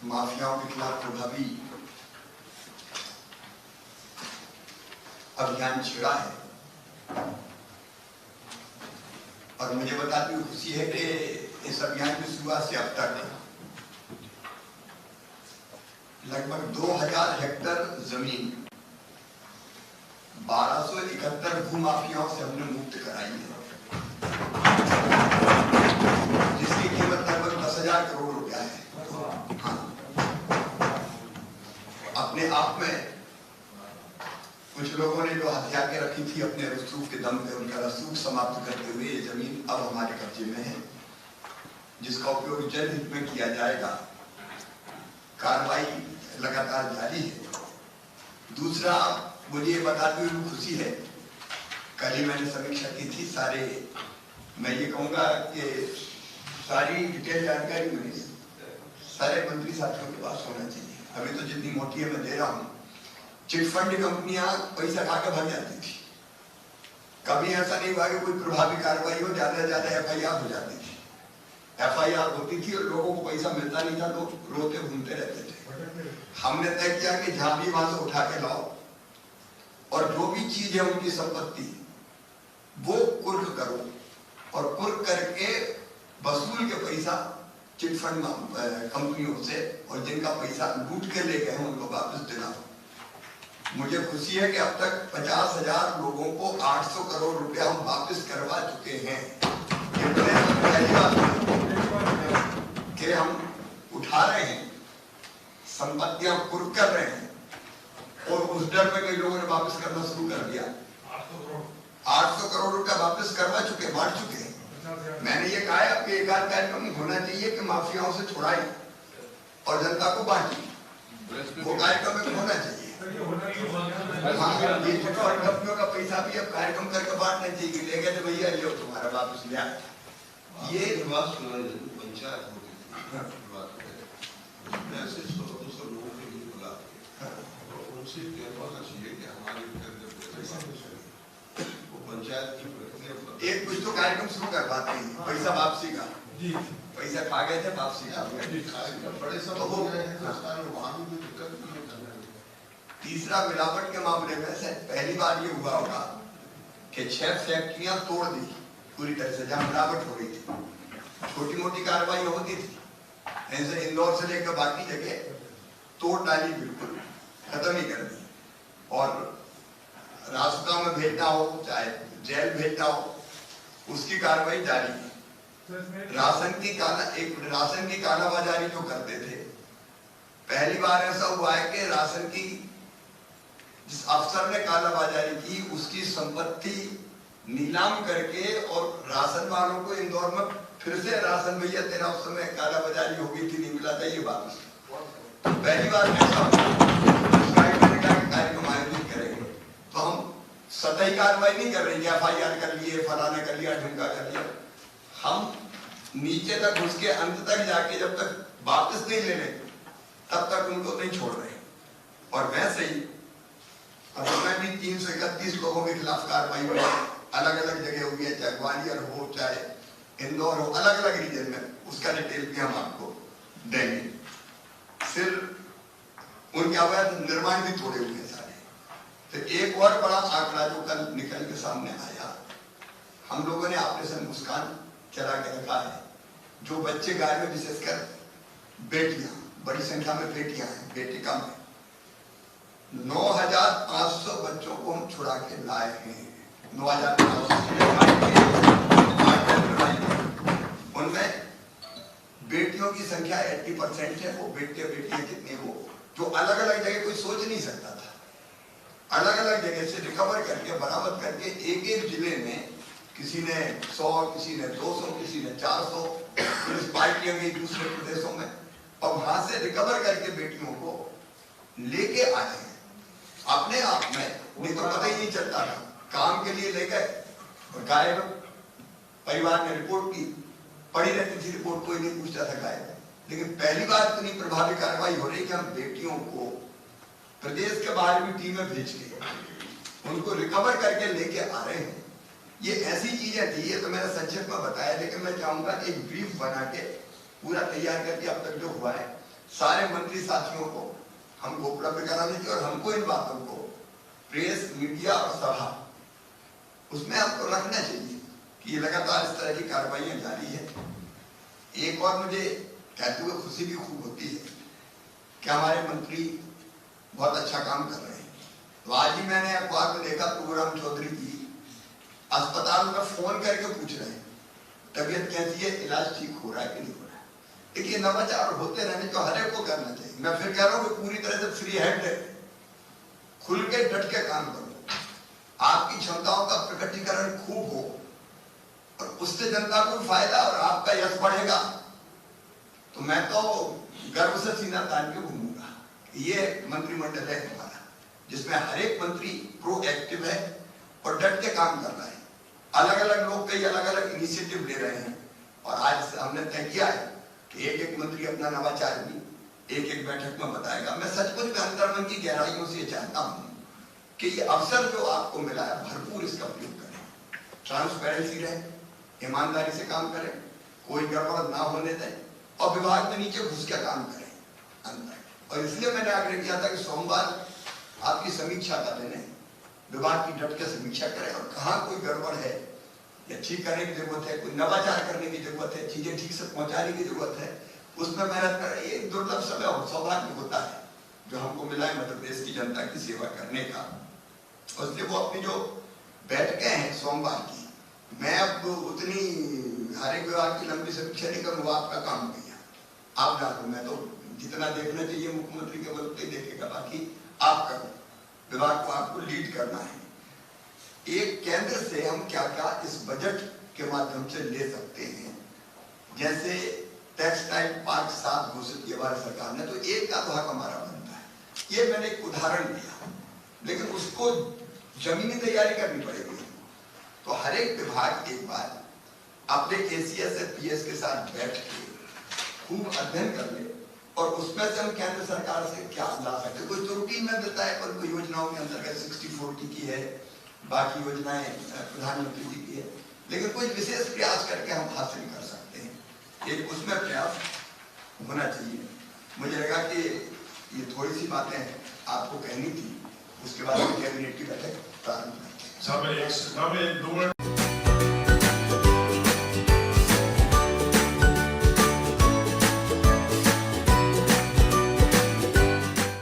माफियाओं के खिलाफ प्रभावी अभियान छिड़ा है और मुझे बताते हुए खुशी है कि इस अभियान की शुरुआत से अब तक लगभग 2000 हेक्टेयर जमीन 1271 भूमाफियाओं से हमने मुक्त कराई है, जिसकी कीमत लगभग 10,000 करोड़ रुपया है। हाँ, अपने आप में कुछ लोगों ने जो हथियार के रखी थी अपने रसूख के दम पे, उनका रसूख समाप्त करते हुए ये जमीन अब हमारे कब्जे में है, जिसका उपयोग जल्द हित में किया जाएगा। कार्रवाई लगातार जारी है। दूसरा, मुझे ये बताते हुए खुशी है, कल ही मैंने समीक्षा की थी। मैं ये कहूँगा कि सारी डिटेल जानकारी मेरी सारे मंत्री साथियों के पास होना चाहिए। अभी तो जितनी मोटी है मैं दे रहा हूँ। चिटफंड कंपनियां पैसा खा के भाग जाती थी। कभी ऐसा नहीं हुआ कि कोई प्रभावी कार्रवाई हो, ज्यादा से ज्यादा FIR हो जाती थी। FIR होती थी और लोगों को पैसा मिलता नहीं था, लोग रोते घूमते रहते थे। हमने तय किया कि जहां भी वहां से उठा के लाओ और जो भी चीज है उनकी संपत्ति वो कुर्क करो और कुर्क करके वसूल के पैसा चिटफंड कंपनियों से और जिनका पैसा लूट के ले गए उनको वापस दिलाओ। मुझे खुशी है कि अब तक 50,000 लोगों को 800 करोड़ रुपया हम वापस करवा चुके हैं। कि हम उठा रहे हैं, संपत्तियां कुर्क कर रहे हैं और उस डर में कई लोगों ने वापस करना शुरू कर दिया। 800 करोड़ रुपया वापस करवा चुके, बांट चुके हैं। मैंने ये कहा है कि एक आध कार्यक्रम होना चाहिए कि माफियाओं से छुड़ाई और जनता को बांटी, वो कार्यक्रम में होना चाहिए। हाँ, ये कंपनियों का पैसा भी अब कार्यक्रम करके बांटना चाहिए। ले गए तो भैया लो तुम्हारा वापस लिया। ये बात सुना, पंचायत होती ऐसे 100-200 लोगों के लिए बुला और उनसे कहना चाहिए कि हमारे वो पंचायत की प्रक्रिया एक कुछ तो कार्यक्रम शुरू करवाते हैं, पैसा वापसी का। पैसा खा गए थे, वापसी का बड़े सब हो गए हैं, वहां भी दिक्कत नहीं है। तीसरा, मिलावट के मामले में से पहली बार ये हुआ होगा कि 6 फैक्ट्रियां तोड़ दी पूरी तरह से, जहां मिलावट हो रही थी। छोटी मोटी कार्रवाई होती थी, ऐसे इंदौर से लेकर बाकी जगह तोड़ डाली, बिल्कुल खत्म ही कर दी। और रास्ता में भेजना हो चाहे जेल भेजना हो, उसकी कार्रवाई जारी है। राशन की कालाबाजारी जो करते थे, पहली बार ऐसा हुआ है कि राशन की जिस अफसर ने कालाबाजारी की उसकी संपत्ति नीलाम करके और राशन वालों को इंदौर में फिर से राशन भैया तेरा उस समय कालाबाजारी हो गई थी, नहीं मिला था, ये वापस पहली बार ऐसा कार्यक्रम आयोजित करेंगे। तो हम सतही कार्रवाई नहीं कर रहे हैं, FIR कर लिए, फलाना कर लिया, ढुंगा कर लिया। हम नीचे तक घुस के अंत तक जाके जब तक वापस नहीं ले रहे तब तक उनको नहीं छोड़ रहे। और वैसे ही अब मैं भी 331 लोगों के खिलाफ कार्रवाई हुई, अलग अलग जगह हुई है, चाहे ग्वालियर हो चाहे इंदौर हो, अलग अलग रीजन में, उसका डिटेल भी हम आपको देंगे। फिर उनके अवैध निर्माण भी तोड़े हुए हैं सारे। तो एक और बड़ा आंकड़ा जो कल निकल के सामने आया, हम लोगों ने ऑपरेशन मुस्कान चला के रखा है। जो बच्चे गाय में, विशेषकर बेटियां, बड़ी संख्या में बेटियां हैं, बेटी कम है, 9,500 बच्चों को हम छुड़ा के लाए हैं। 9,500 उनमें बेटियों की संख्या 80% है। वो बेटियां कितनी हो, जो अलग अलग जगह कोई सोच नहीं सकता था। अलग अलग जगह से रिकवर करके, बरामद करके, एक एक जिले में किसी ने 100, किसी ने 200, किसी ने 400 पुलिस पार्टियां गई दूसरे प्रदेशों में और वहां से रिकवर करके बेटियों को लेके आए हैं। अपने आप में नहीं तो पता ही नहीं चलता था, काम के लिए ले गए और गायब। परिवार ने रिपोर्ट की, पड़ी रहती थी रिपोर्ट, कोई नहीं पूछता था गायब। लेकिन पहली बार इतनी प्रभावी कार्रवाई हो रही कि हम बेटियों को प्रदेश के बाहर भी टीमें भेज के उनको रिकवर करके लेके आ रहे हैं। ये ऐसी चीजें थी, ये तो मैंने संक्षेप में बताया, लेकिन मैं चाहूंगा एक ब्रीफ बना के पूरा तैयार करके अब तक जो हुआ है सारे मंत्री साथियों को हमको उपलब्ध कराने चाहिए और हमको इन बातों को प्रेस, मीडिया और सभा उसमें हमको रखना चाहिए कि ये लगातार इस तरह की कार्रवाइयां जारी है। एक और मुझे कहते हुए खुशी भी खूब होती है कि हमारे मंत्री बहुत अच्छा काम कर रहे हैं। तो आज ही मैंने अखबार में देखा प्रभुराम चौधरी जी अस्पताल में फोन करके पूछ रहे हैं तबीयत कैसी है, इलाज ठीक हो रहा है कि नहीं हो रहा है। देखिए नवाचार होते रहने जो हर एक को करना चाहिए। मैं फिर कह रहा हूँ कि पूरी तरह से फ्री हैंड खुल के डट के काम करो, आपकी क्षमताओं का प्रकटीकरण खूब हो और उससे जनता को फायदा और आपका यश बढ़ेगा। तो मैं तो गर्व से सीना तान के घूमूंगा। ये मंत्रिमंडल है हमारा जिसमें हर एक मंत्री प्रोएक्टिव है और डट के काम कर रहा है। अलग अलग लोग कई अलग अलग इनिशिएटिव ले रहे हैं और आज हमने तय किया है कि एक एक मंत्री अपना नवाचार भी एक एक बैठक में बताएगा। मैं सचमुच में अंतर्मन की गहराइयों से चाहता हूं कि ये अवसर जो आपको मिला है भरपूर इसका उपयोग करें, ट्रांसपेरेंसी रहे, ईमानदारी से काम करें, कोई गड़बड़ ना होने दें और विभाग में नीचे घुस के काम करें अंदर। और इसलिए मैंने आग्रह किया था कि सोमवार आपकी समीक्षा का दिन है, विभाग की डट के समीक्षा करें और कहाँ कोई गड़बड़ है या ठीक करने की जरूरत है, कोई नवाचार करने की जरूरत है, चीजें ठीक से पहुंचाने की जरूरत है, उसमें मेहनत करें। ये दुर्लभ समय और सौभाग्य होता है जो हमको मिला है मध्य प्रदेश की जनता की सेवा करने का। और इसलिए वो अपनी जो बैठकें हैं सोमवार की, मैं अब उतनी हर एक विभाग की लंबी समीक्षा नहीं करूँ, आपका काम किया आप डालो। मैं तो जितना देखना चाहिए मुख्यमंत्री के बल पे देखेगा, बाकी आप करो, विभाग को आपको लीड करना है। एक केंद्र से हम क्या क्या इस बजट के माध्यम से ले सकते हैं, जैसे टेक्सटाइल पार्क 7 घोषित किया भारत सरकार ने, तो एक का भाग हमारा बनता है। ये मैंने एक उदाहरण दिया, लेकिन उसको जमीनी तैयारी करनी पड़ेगी। तो हर एक विभाग एक बार अपने एसीएस या पीएस के साथ बैठ के खूब अध्ययन कर ले और उसमें से हम केंद्र सरकार से क्या ला सकते। कुछ तो रूटीन में देता है, पर कोई योजनाओं के अंतर्गत 60-40 की है, बाकी योजनाएं प्रधानमंत्री जी की है, लेकिन कोई विशेष प्रयास करके हम हासिल कर सकते हैं। एक उसमें प्रयास होना चाहिए। मुझे लगा कि ये थोड़ी सी बातें आपको कहनी थी, उसके बाद कैबिनेट की बैठक प्रारंभ करते हैं।